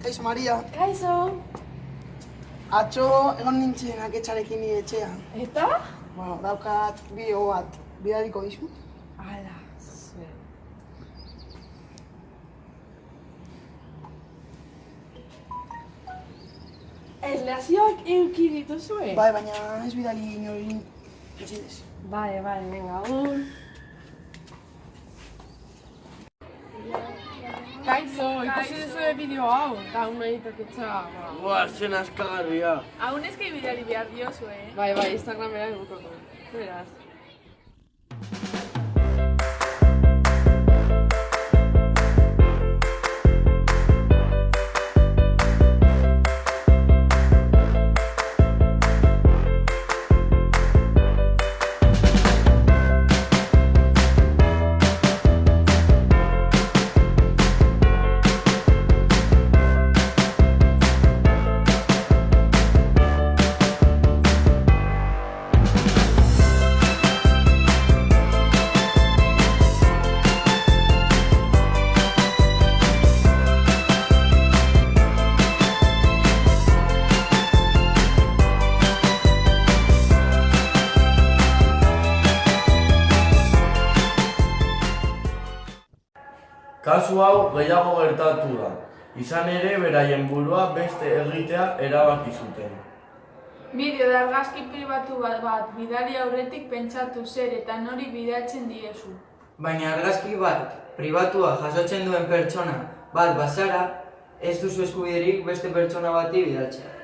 Kaixo, Maria. Kaixo. Atzo egon nintzen aketxarekin nire etxean. Eta? Bueno, daukat bideo bat. Bidaliko dizut. Ala, zuen. Erlazioak euki dituzue? Bai, baina ez bidali inorin mesedez. Bai, venga, Kaixo, ikusi duzue bideo hau, eta hau nahi toketxa, Zen askagarria. Hau neskai bidali behar diozue, Bai, Instagramera egukoko. Beraz. Kasu hau gehiago gertatu da. Izan ere, beraien burua beste egitea erabaki zuten. bideo da argazki pribatu bat bidali aurretik pentsatu zer eta nori bidaltzen diezu. Baina argazki bat pribatua jasotzen duen pertsona bat bazara, ez duzu eskubiderik beste pertsona bati bidaltzea.